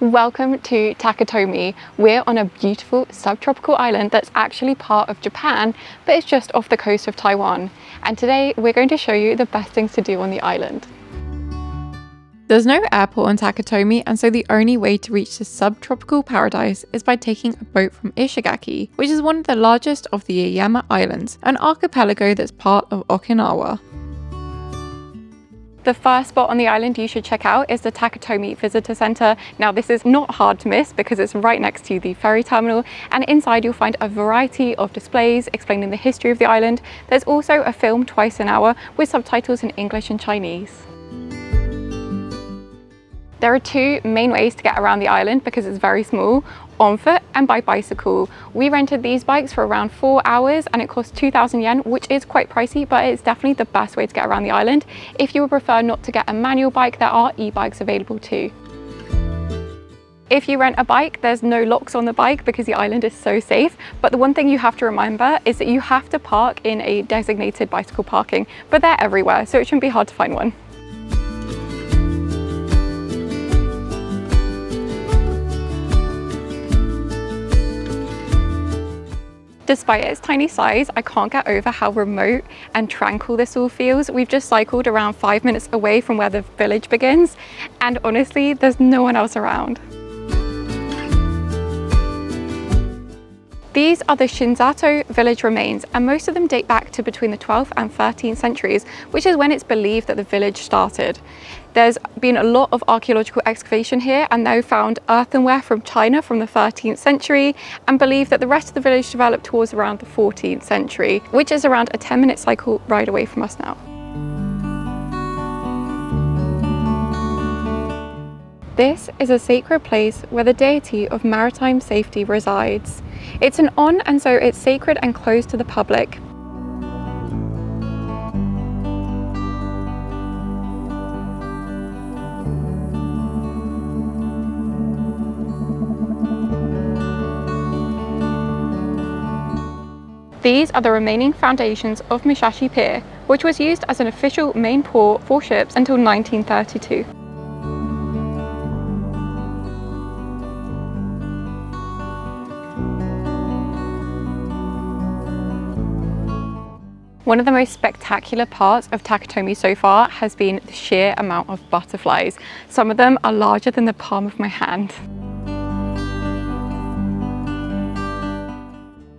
Welcome to Taketomi. We're on a beautiful subtropical island that's actually part of Japan, but it's just off the coast of Taiwan. And today we're going to show you the best things to do on the island. There's no airport on Taketomi, and so the only way to reach this subtropical paradise is by taking a boat from Ishigaki, which is one of the largest of the Yaeyama Islands, an archipelago that's part of Okinawa. The first spot on the island you should check out is the Taketomi Visitor Center. Now this is not hard to miss because it's right next to the ferry terminal, and inside you'll find a variety of displays explaining the history of the island. There's also a film twice an hour with subtitles in English and Chinese. There are two main ways to get around the island because it's very small: on foot and by bicycle. We rented these bikes for around 4 hours and it cost 2,000 yen, which is quite pricey, but it's definitely the best way to get around the island. If you would prefer not to get a manual bike, there are e-bikes available too. If you rent a bike, there's no locks on the bike because the island is so safe, but the one thing you have to remember is that you have to park in a designated bicycle parking, but they're everywhere, so it shouldn't be hard to find one. Despite its tiny size, I can't get over how remote and tranquil this all feels. We've just cycled around 5 minutes away from where the village begins, and honestly, there's no one else around. These are the Shinzato village remains, and most of them date back to between the 12th and 13th centuries, which is when it's believed that the village started. There's been a lot of archaeological excavation here, and they found earthenware from China from the 13th century, and believe that the rest of the village developed towards around the 14th century, which is around a 10-minute cycle ride away from us now. This is a sacred place where the deity of maritime safety resides. It's an on, and so it's sacred and closed to the public. These are the remaining foundations of Musashi Pier, which was used as an official main port for ships until 1932. One of the most spectacular parts of Taketomi so far has been the sheer amount of butterflies. Some of them are larger than the palm of my hand.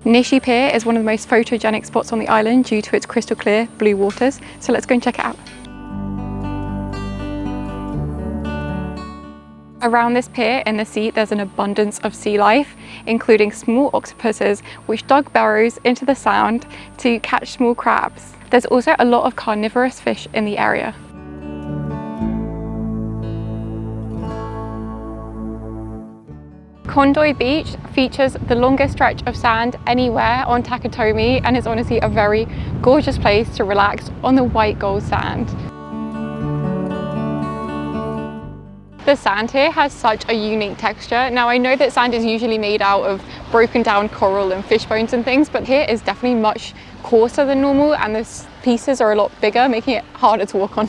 Nishi Pier is one of the most photogenic spots on the island due to its crystal clear blue waters, so let's go and check it out. Around this pier in the sea, there's an abundance of sea life, including small octopuses which dug burrows into the sand to catch small crabs. There's also a lot of carnivorous fish in the area. Kondoi Beach features the longest stretch of sand anywhere on Taketomi, and is honestly a very gorgeous place to relax on the white gold sand. The sand here has such a unique texture. Now I know that sand is usually made out of broken down coral and fish bones and things, but here is definitely much coarser than normal, and the pieces are a lot bigger, making it harder to walk on.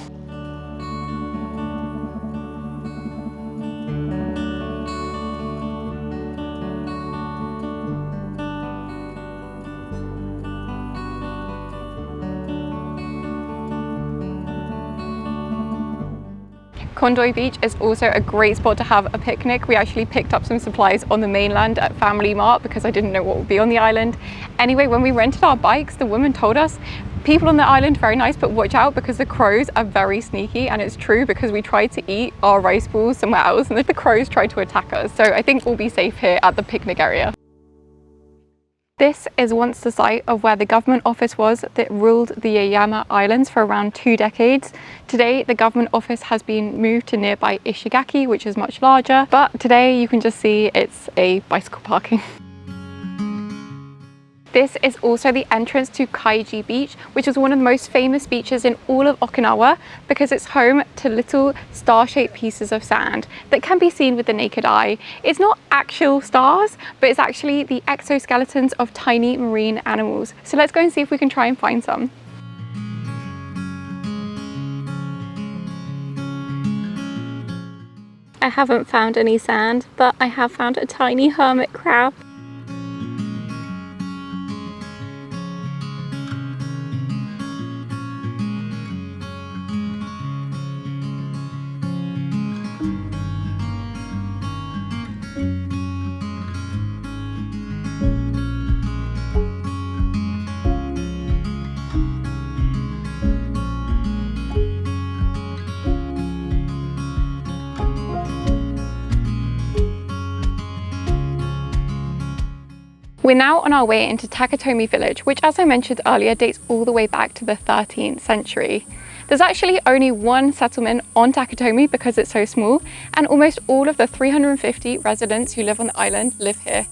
Kondoi Beach is also a great spot to have a picnic. We actually picked up some supplies on the mainland at Family Mart because I didn't know what would be on the island. Anyway, when we rented our bikes, the woman told us, people on the island very nice, but watch out because the crows are very sneaky, and it's true because we tried to eat our rice balls somewhere else and the crows tried to attack us. So I think we'll be safe here at the picnic area. This is once the site of where the government office was that ruled the Yaeyama Islands for around 2 decades. Today, the government office has been moved to nearby Ishigaki, which is much larger, but today you can just see it's a bicycle parking. This is also the entrance to Kaiji Beach, which is one of the most famous beaches in all of Okinawa because it's home to little star-shaped pieces of sand that can be seen with the naked eye. It's not actual stars, but it's actually the exoskeletons of tiny marine animals. So let's go and see if we can try and find some. I haven't found any sand, but I have found a tiny hermit crab. We're now on our way into Taketomi village, which, as I mentioned earlier, dates all the way back to the 13th century. There's actually only one settlement on Taketomi because it's so small, and almost all of the 350 residents who live on the island live here.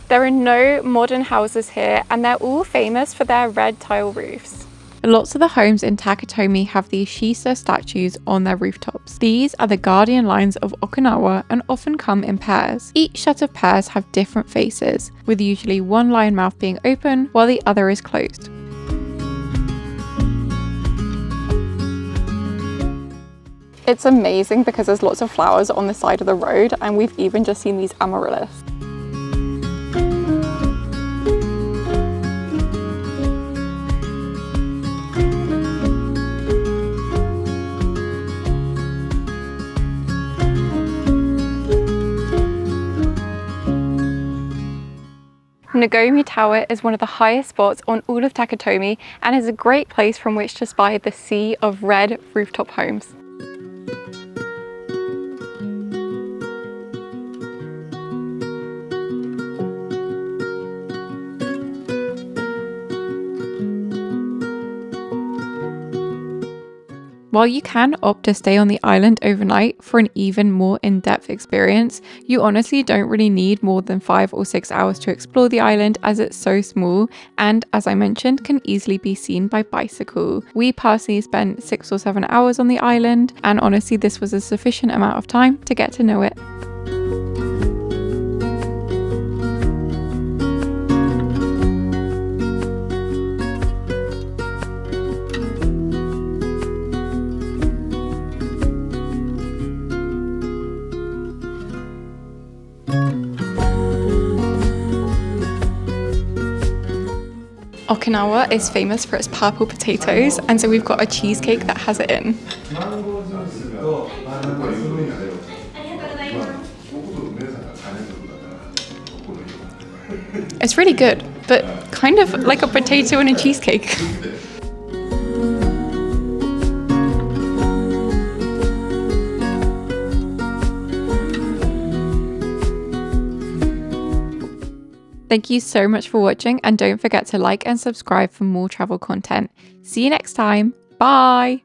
There are no modern houses here, and they're all famous for their red tile roofs. Lots of the homes in Taketomi have these Shisa statues on their rooftops. These are the guardian lions of Okinawa and often come in pairs. Each set of pairs have different faces, with usually one lion mouth being open while the other is closed. It's amazing because there's lots of flowers on the side of the road, and we've even just seen these amaryllis. Nagomi Tower is one of the highest spots on all of Taketomi and is a great place from which to spy the sea of red rooftop homes. While you can opt to stay on the island overnight for an even more in-depth experience, you honestly don't really need more than 5 or 6 hours to explore the island as it's so small and, as I mentioned, can easily be seen by bicycle. We personally spent 6 or 7 hours on the island, and honestly this was a sufficient amount of time to get to know it. Okinawa is famous for its purple potatoes, and so we've got a cheesecake that has it in. It's really good, but kind of like a potato and a cheesecake. Thank you so much for watching, and don't forget to like and subscribe for more travel content. See you next time. Bye!